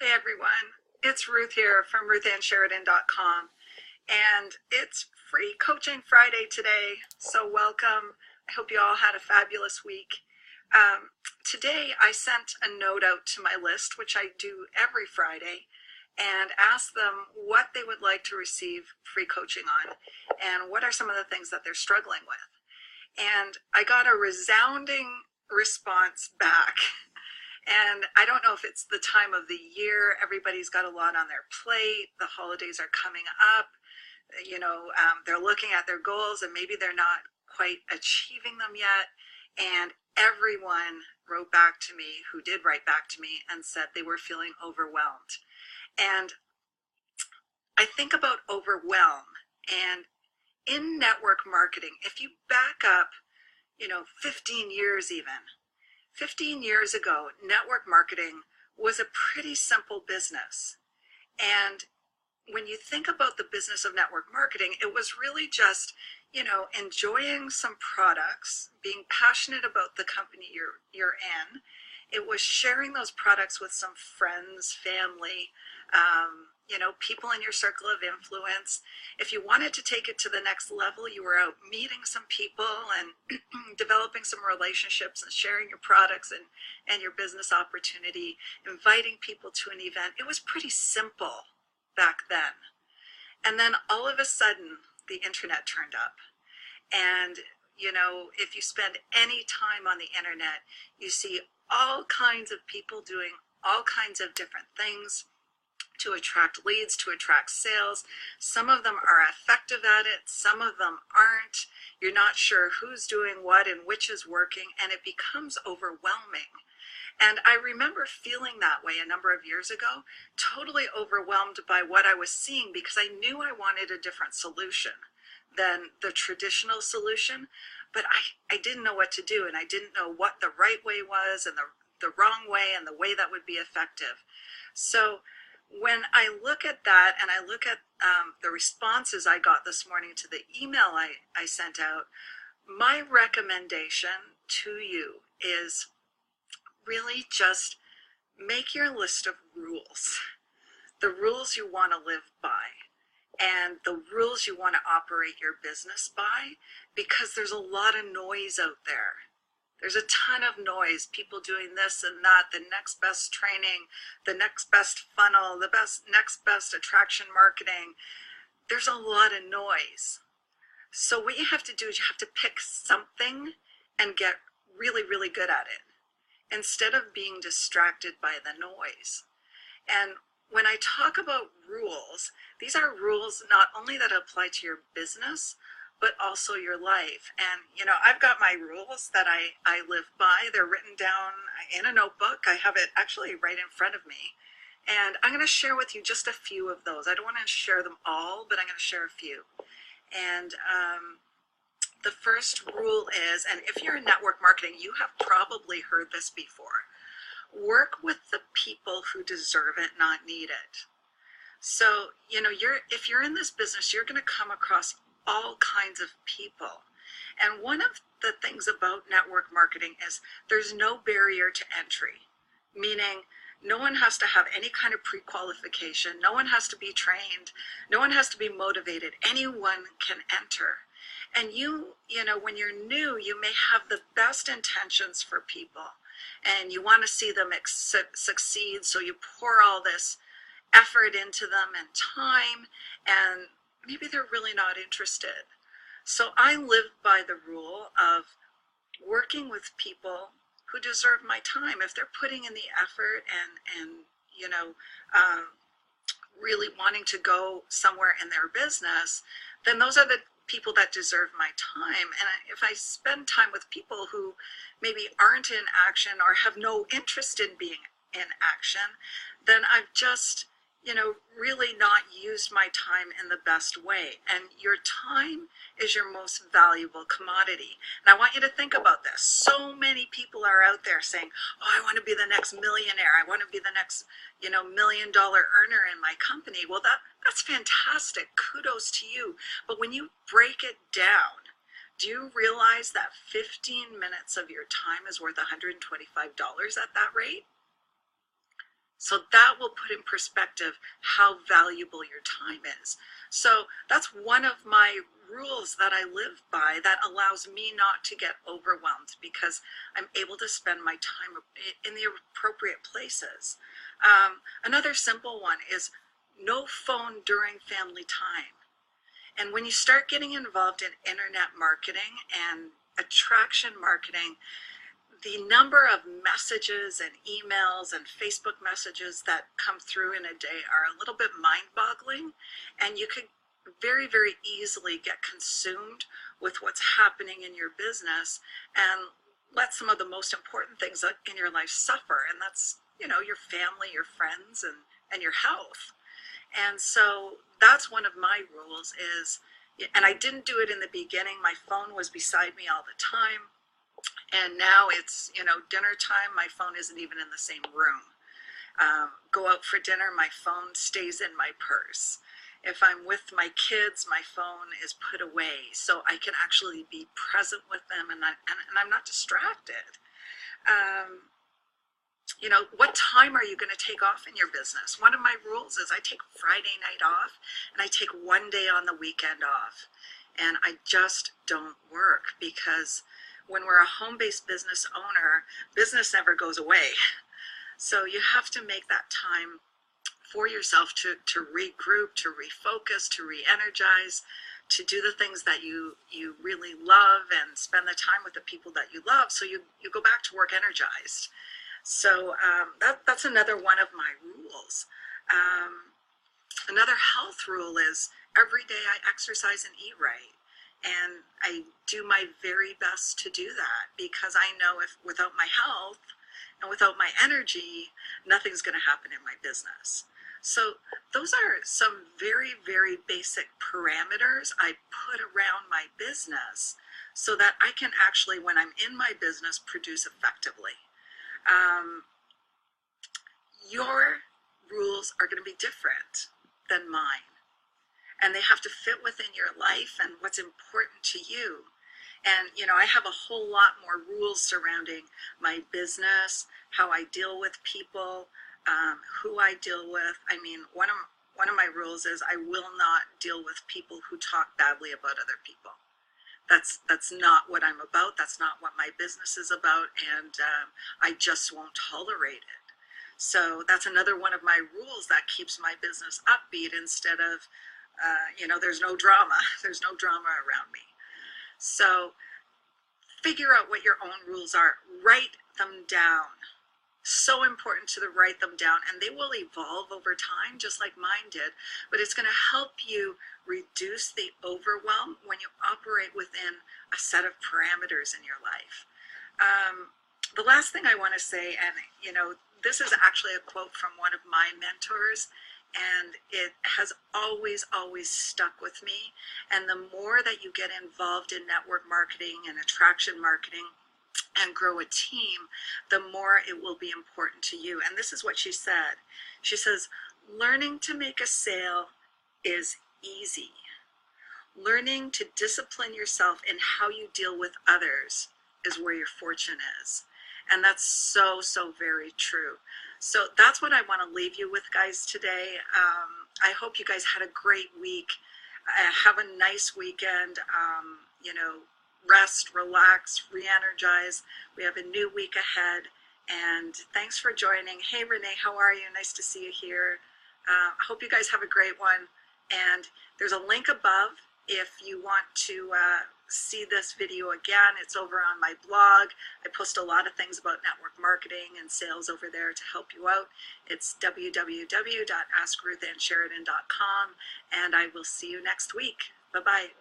Hey everyone, it's Ruth here from ruthandsheridan.com, and it's Free Coaching Friday today, so welcome. I hope you all had a fabulous week. Today I sent a note out to my list, which I do every Friday, and asked them what they would like to receive free coaching on and what are some of the things that they're struggling with. And I got a resounding response back. And I don't know if it's the time of the year. Everybody's got a lot on their plate. The holidays are coming up. They're looking at their goals and maybe they're not quite achieving them yet. And everyone wrote back to me, who did write back to me, and said they were feeling overwhelmed. And I think about overwhelm. And in network marketing, if you back up, 15 years even, 15 years ago, network marketing was a pretty simple business. And when you think about the business of network marketing, it was really just, enjoying some products, being passionate about the company you're in. It was sharing those products with some friends, family, people in your circle of influence. If you wanted to take it to the next level, you were out meeting some people and developing some relationships and sharing your products and your business opportunity, inviting people to an event. It was pretty simple back then. And then all of a sudden, the internet turned up. And, if you spend any time on the internet, you see all kinds of people doing all kinds of different things to attract leads, to attract sales. Some of them are effective at it, some of them aren't. You're not sure who's doing what and which is working, and it becomes overwhelming. And I remember feeling that way a number of years ago, totally overwhelmed by what I was seeing because I knew I wanted a different solution than the traditional solution, but I didn't know what to do, and I didn't know what the right way was and the wrong way and the way that would be effective. So when I look at that and I look at the responses I got this morning to the email I sent out, my recommendation to you is really just make your list of rules, the rules you want to live by and the rules you want to operate your business by, because there's a lot of noise out there. There's a ton of noise, people doing this and that, the next best training, the next best funnel, the next best attraction marketing. There's a lot of noise. So what you have to do is you have to pick something and get really, really good at it instead of being distracted by the noise. And when I talk about rules, these are rules not only that apply to your business, but also your life. And, I've got my rules that I live by. They're written down in a notebook. I have it actually right in front of me. And I'm going to share with you just a few of those. I don't want to share them all, but I'm going to share a few. And the first rule is, and if you're in network marketing, you have probably heard this before, work with the people who deserve it, not need it. So, if you're in this business, you're going to come across all kinds of people. And one of the things about network marketing is there's no barrier to entry, meaning no one has to have any kind of pre-qualification. No one has to be trained. No one has to be motivated. Anyone can enter. And when you're new, you may have the best intentions for people and you want to see them succeed. So you pour all this effort into them and time, and maybe they're really not interested. So I live by the rule of working with people who deserve my time. If they're putting in the effort and really wanting to go somewhere in their business, then those are the people that deserve my time. And if I spend time with people who maybe aren't in action or have no interest in being in action, then I've just really not used my time in the best way. And your time is your most valuable commodity. And I want you to think about this. So many people are out there saying, oh, I want to be the next millionaire. I want to be the next, $1 million earner in my company. Well, that's fantastic. Kudos to you. But when you break it down, do you realize that 15 minutes of your time is worth $125 at that rate? So that will put in perspective how valuable your time is. So that's one of my rules that I live by that allows me not to get overwhelmed because I'm able to spend my time in the appropriate places. Another simple one is no phone during family time. And when you start getting involved in internet marketing and attraction marketing, the number of messages and emails and Facebook messages that come through in a day are a little bit mind-boggling, and you could very, very easily get consumed with what's happening in your business and let some of the most important things in your life suffer, and that's, your family, your friends, and your health. And so that's one of my rules is, and I didn't do it in the beginning. My phone was beside me all the time. And now it's, dinner time, my phone isn't even in the same room. Go out for dinner, my phone stays in my purse. If I'm with my kids, my phone is put away so I can actually be present with them and I'm not distracted. What time are you going to take off in your business? One of my rules is I take Friday night off and I take one day on the weekend off. And I just don't work because when we're a home-based business owner, business never goes away. So you have to make that time for yourself to regroup, to refocus, to re-energize, to do the things that you really love and spend the time with the people that you love so you go back to work energized. So that's another one of my rules. Another health rule is every day I exercise and eat right. And I do my very best to do that because I know if without my health and without my energy, nothing's going to happen in my business. So those are some very, very basic parameters I put around my business so that I can actually, when I'm in my business, produce effectively. Your rules are going to be different than mine. And they have to fit within your life and what's important to you. And, I have a whole lot more rules surrounding my business, how I deal with people, who I deal with. I mean, one of my rules is I will not deal with people who talk badly about other people. That's not what I'm about. That's not what my business is about. And I just won't tolerate it. So that's another one of my rules that keeps my business upbeat instead of there's no drama. There's no drama around me. So figure out what your own rules are. Write them down. So important to write them down. And they will evolve over time, just like mine did. But it's going to help you reduce the overwhelm when you operate within a set of parameters in your life. The last thing I want to say, and this is actually a quote from one of my mentors, and it has always, always stuck with me. And the more that you get involved in network marketing and attraction marketing and grow a team, the more it will be important to you. And this is what she said. She says, learning to make a sale is easy. Learning to discipline yourself in how you deal with others is where your fortune is. And that's so, so very true. So that's what I want to leave you with, guys, today. I hope you guys had a great week. Have a nice weekend. Rest, relax, re-energize. We have a new week ahead. And thanks for joining. Hey, Renee, how are you? Nice to see you here. I hope you guys have a great one. And there's a link above if you want to see this video again. It's over on my blog. I post a lot of things about network marketing and sales over there to help you out. It's www.askruthansheridan.com, and I will see you next week. Bye-bye.